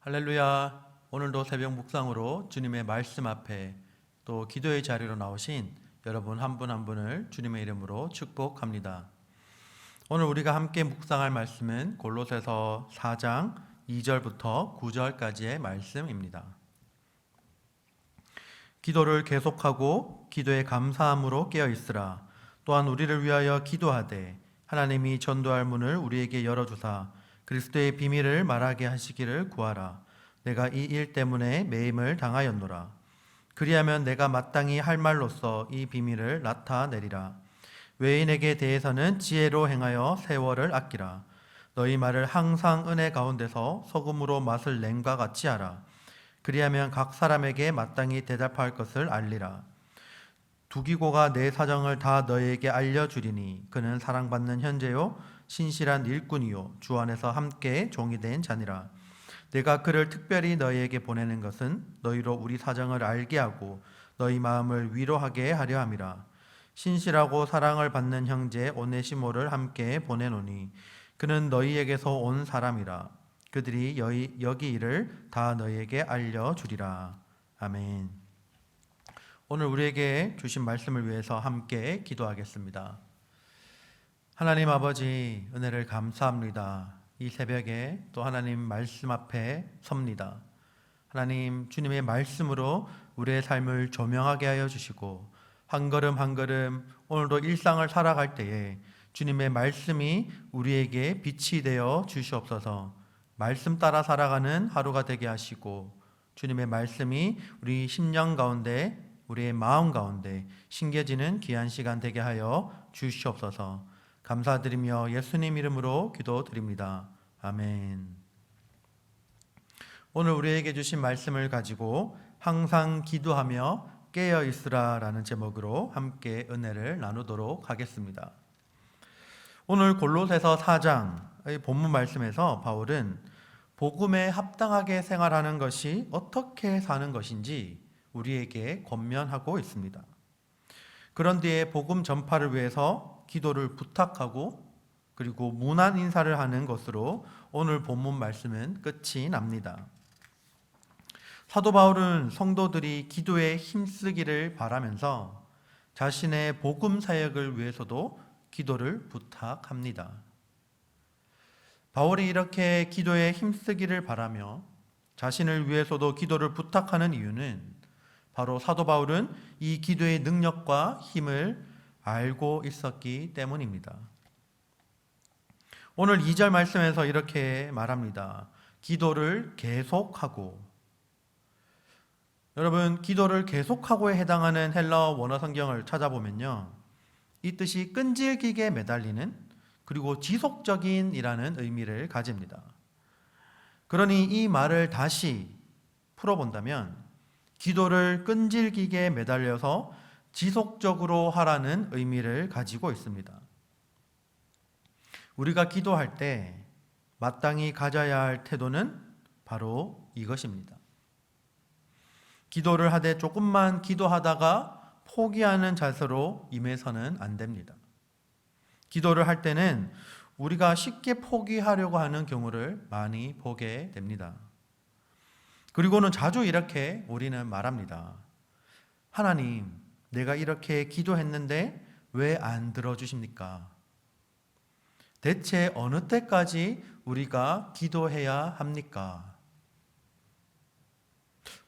할렐루야. 오늘도 새벽 묵상으로 주님의 말씀 앞에 또 기도의 자리로 나오신 여러분 한 분 한 분을 주님의 이름으로 축복합니다. 오늘 우리가 함께 묵상할 말씀은 골로새서 4장 2절부터 9절까지의 말씀입니다. 기도를 계속하고 기도에 감사함으로 깨어 있으라. 또한 우리를 위하여 기도하되 하나님이 전도할 문을 우리에게 열어주사 그리스도의 비밀을 말하게 하시기를 구하라. 내가 이 일 때문에 매임을 당하였노라. 그리하면 내가 마땅히 할 말로써 이 비밀을 나타내리라. 외인에게 대해서는 지혜로 행하여 세월을 아끼라. 너희 말을 항상 은혜 가운데서 소금으로 맛을 낸과 같이 하라. 그리하면 각 사람에게 마땅히 대답할 것을 알리라. 두기고가 내 사정을 다 너희에게 알려주리니 그는 사랑받는 현재요 신실한 일꾼이요 주 안에서 함께 종이 된 자니라. 내가 그를 특별히 너희에게 보내는 것은 너희로 우리 사정을 알게 하고 너희 마음을 위로하게 하려 함이라. 신실하고 사랑을 받는 형제 오네시모를 함께 보내노니 그는 너희에게서 온 사람이라. 그들이 여기 일을 다 너희에게 알려주리라. 아멘. 오늘 우리에게 주신 말씀을 위해서 함께 기도하겠습니다. 하나님 아버지, 은혜를 감사합니다. 이 새벽에 또 하나님 말씀 앞에 섭니다. 하나님, 주님의 말씀으로 우리의 삶을 조명하게 하여 주시고 한 걸음 한 걸음 오늘도 일상을 살아갈 때에 주님의 말씀이 우리에게 빛이 되어 주시옵소서. 말씀 따라 살아가는 하루가 되게 하시고 주님의 말씀이 우리 심령 가운데 우리의 마음 가운데 심겨지는 귀한 시간 되게 하여 주시옵소서. 감사드리며 예수님 이름으로 기도드립니다. 아멘. 오늘 우리에게 주신 말씀을 가지고 항상 기도하며 깨어 있으라 라는 제목으로 함께 은혜를 나누도록 하겠습니다. 오늘 골로새서 4장의 본문 말씀에서 바울은 복음에 합당하게 생활하는 것이 어떻게 사는 것인지 우리에게 권면하고 있습니다. 그런 뒤에 복음 전파를 위해서 기도를 부탁하고 그리고 문안 인사를 하는 것으로 오늘 본문 말씀은 끝이 납니다. 사도 바울은 성도들이 기도에 힘쓰기를 바라면서 자신의 복음 사역을 위해서도 기도를 부탁합니다. 바울이 이렇게 기도에 힘쓰기를 바라며 자신을 위해서도 기도를 부탁하는 이유는 바로 사도 바울은 이 기도의 능력과 힘을 알고 있었기 때문입니다. 오늘 2절 말씀에서 이렇게 말합니다. 기도를 계속하고. 여러분, 기도를 계속하고에 해당하는 헬라어 원어 성경을 찾아보면요, 이 뜻이 끈질기게 매달리는 그리고 지속적인 이라는 의미를 가집니다. 그러니 이 말을 다시 풀어본다면 기도를 끈질기게 매달려서 지속적으로 하라는 의미를 가지고 있습니다. 우리가 기도할 때 마땅히 가져야 할 태도는 바로 이것입니다. 기도를 하되 조금만 기도하다가 포기하는 자세로 임해서는 안 됩니다. 기도를 할 때는 우리가 쉽게 포기하려고 하는 경우를 많이 보게 됩니다. 그리고는 자주 이렇게 우리는 말합니다. 하나님, 내가 이렇게 기도했는데 왜 안 들어주십니까? 대체 어느 때까지 우리가 기도해야 합니까?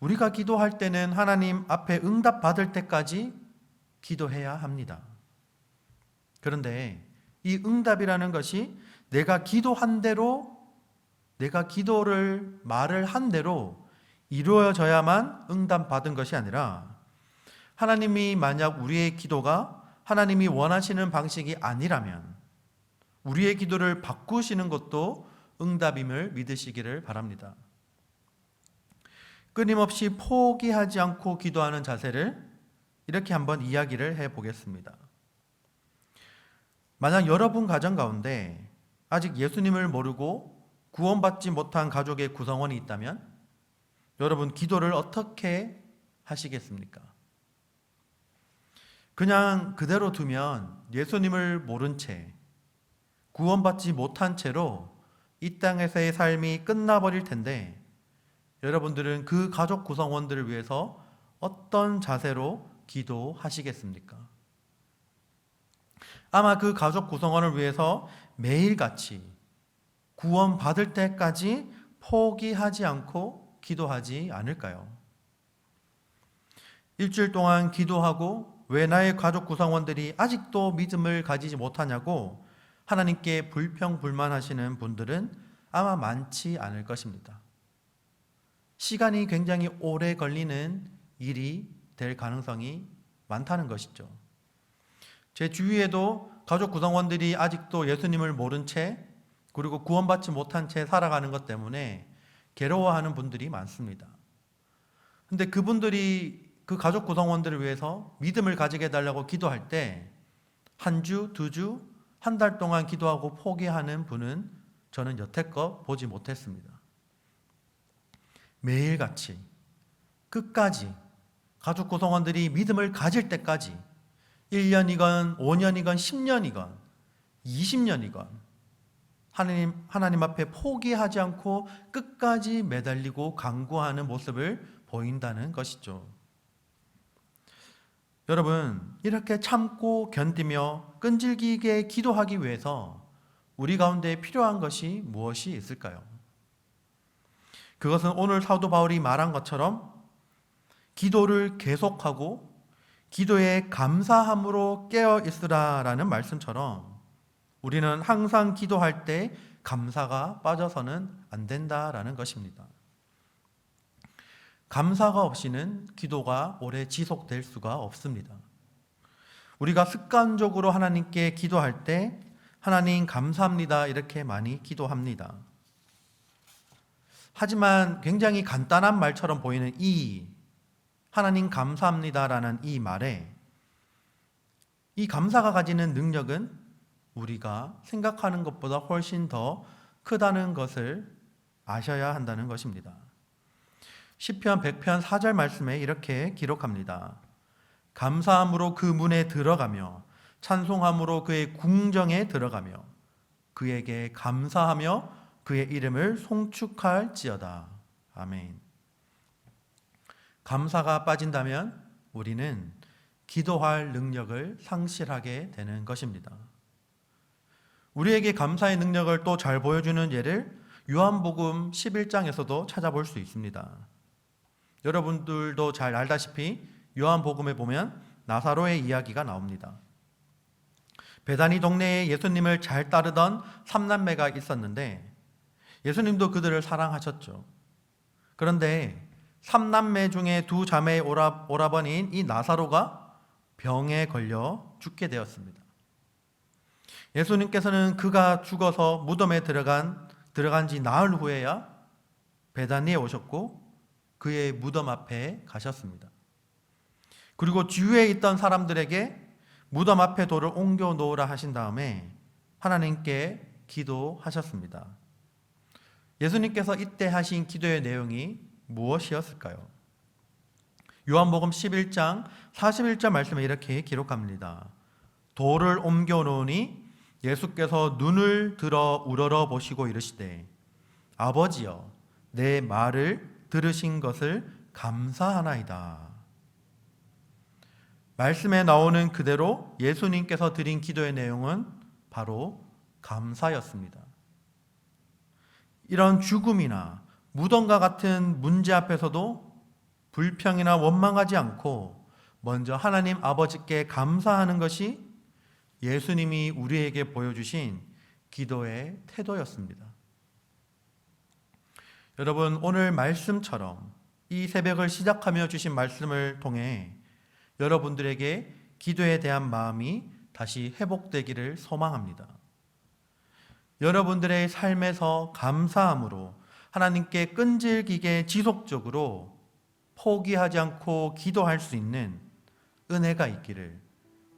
우리가 기도할 때는 하나님 앞에 응답받을 때까지 기도해야 합니다. 그런데 이 응답이라는 것이 내가 기도한 대로, 내가 기도를 말을 한 대로 이루어져야만 응답받은 것이 아니라 하나님이 만약 우리의 기도가 하나님이 원하시는 방식이 아니라면 우리의 기도를 바꾸시는 것도 응답임을 믿으시기를 바랍니다. 끊임없이 포기하지 않고 기도하는 자세를 이렇게 한번 이야기를 해보겠습니다. 만약 여러분 가정 가운데 아직 예수님을 모르고 구원받지 못한 가족의 구성원이 있다면 여러분 기도를 어떻게 하시겠습니까? 그냥 그대로 두면 예수님을 모른 채 구원받지 못한 채로 이 땅에서의 삶이 끝나버릴 텐데 여러분들은 그 가족 구성원들을 위해서 어떤 자세로 기도하시겠습니까? 아마 그 가족 구성원을 위해서 매일같이 구원받을 때까지 포기하지 않고 기도하지 않을까요? 일주일 동안 기도하고 왜 나의 가족 구성원들이 아직도 믿음을 가지지 못하냐고 하나님께 불평불만하시는 분들은 아마 많지 않을 것입니다. 시간이 굉장히 오래 걸리는 일이 될 가능성이 많다는 것이죠. 제 주위에도 가족 구성원들이 아직도 예수님을 모른 채 그리고 구원받지 못한 채 살아가는 것 때문에 괴로워하는 분들이 많습니다. 근데 그분들이 그 가족 구성원들을 위해서 믿음을 가지게 해달라고 기도할 때 한 주, 두 주, 한 달 동안 기도하고 포기하는 분은 저는 여태껏 보지 못했습니다. 매일같이 끝까지 가족 구성원들이 믿음을 가질 때까지 1년이건 5년이건 10년이건 20년이건 하나님 앞에 포기하지 않고 끝까지 매달리고 간구하는 모습을 보인다는 것이죠. 여러분, 이렇게 참고 견디며 끈질기게 기도하기 위해서 우리 가운데 필요한 것이 무엇이 있을까요? 그것은 오늘 사도 바울이 말한 것처럼 기도를 계속하고 기도에 감사함으로 깨어 있으라라는 말씀처럼 우리는 항상 기도할 때 감사가 빠져서는 안 된다라는 것입니다. 감사가 없이는 기도가 오래 지속될 수가 없습니다. 우리가 습관적으로 하나님께 기도할 때 하나님 감사합니다 이렇게 많이 기도합니다. 하지만 굉장히 간단한 말처럼 보이는 이 하나님 감사합니다라는 이 말에 이 감사가 가지는 능력은 우리가 생각하는 것보다 훨씬 더 크다는 것을 아셔야 한다는 것입니다. 시편 100편 4절 말씀에 이렇게 기록합니다. 감사함으로 그 문에 들어가며 찬송함으로 그의 궁정에 들어가며 그에게 감사하며 그의 이름을 송축할지어다. 아멘. 감사가 빠진다면 우리는 기도할 능력을 상실하게 되는 것입니다. 우리에게 감사의 능력을 또 잘 보여주는 예를 요한복음 11장에서도 찾아볼 수 있습니다. 여러분들도 잘 알다시피 요한복음에 보면 나사로의 이야기가 나옵니다. 베다니 동네에 예수님을 잘 따르던 3남매가 있었는데 예수님도 그들을 사랑하셨죠. 그런데 3남매 중에 2자매의 오라버니인 이 나사로가 병에 걸려 죽게 되었습니다. 예수님께서는 그가 죽어서 무덤에 들어간 지 나흘 후에야 베다니에 오셨고 그의 무덤 앞에 가셨습니다. 그리고 주위에 있던 사람들에게 무덤 앞에 돌을 옮겨 놓으라 하신 다음에 하나님께 기도하셨습니다. 예수님께서 이때 하신 기도의 내용이 무엇이었을까요? 요한복음 11장 41절 말씀에 이렇게 기록합니다. 돌을 옮겨 놓으니 예수께서 눈을 들어 우러러 보시고 이르시되 아버지여 내 말을 들으신 것을 감사하나이다. 말씀에 나오는 그대로 예수님께서 드린 기도의 내용은 바로 감사였습니다. 이런 죽음이나 무덤과 같은 문제 앞에서도 불평이나 원망하지 않고 먼저 하나님 아버지께 감사하는 것이 예수님이 우리에게 보여주신 기도의 태도였습니다. 여러분, 오늘 말씀처럼 이 새벽을 시작하며 주신 말씀을 통해 여러분들에게 기도에 대한 마음이 다시 회복되기를 소망합니다. 여러분들의 삶에서 감사함으로 하나님께 끈질기게 지속적으로 포기하지 않고 기도할 수 있는 은혜가 있기를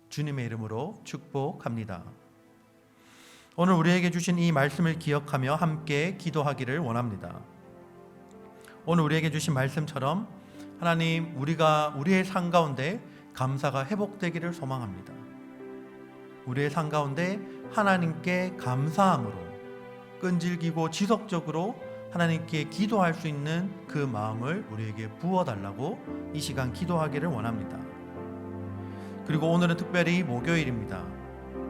주님의 이름으로 축복합니다. 오늘 우리에게 주신 이 말씀을 기억하며 함께 기도하기를 원합니다. 오늘 우리에게 주신 말씀처럼 하나님, 우리가 우리의 삶 가운데 감사가 회복되기를 소망합니다. 우리의 삶 가운데 하나님께 감사함으로 끈질기고 지속적으로 하나님께 기도할 수 있는 그 마음을 우리에게 부어달라고 이 시간 기도하기를 원합니다. 그리고 오늘은 특별히 목요일입니다.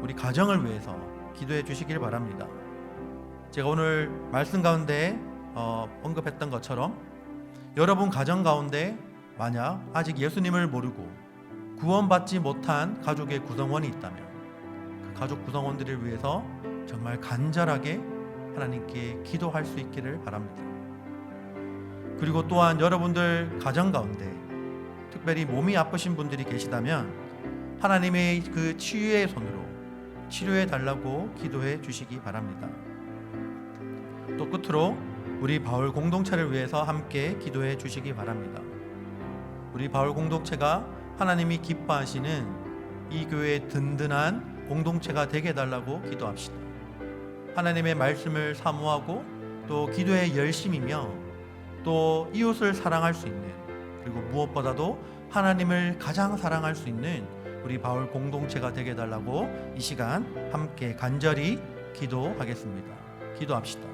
우리 가정을 위해서 기도해 주시길 바랍니다. 제가 오늘 말씀 가운데 언급했던 것처럼 여러분 가정 가운데 만약 아직 예수님을 모르고 구원받지 못한 가족의 구성원이 있다면 그 가족 구성원들을 위해서 정말 간절하게 하나님께 기도할 수 있기를 바랍니다. 그리고 또한 여러분들 가정 가운데 특별히 몸이 아프신 분들이 계시다면 하나님의 그 치유의 손으로 치료해 달라고 기도해 주시기 바랍니다. 또 끝으로 우리 바울 공동체를 위해서 함께 기도해 주시기 바랍니다. 우리 바울 공동체가 하나님이 기뻐하시는 이 교회의 든든한 공동체가 되게 해달라고 기도합시다. 하나님의 말씀을 사모하고 또 기도에 열심이며 또 이웃을 사랑할 수 있는, 그리고 무엇보다도 하나님을 가장 사랑할 수 있는 우리 바울 공동체가 되게 해달라고 이 시간 함께 간절히 기도하겠습니다. 기도합시다.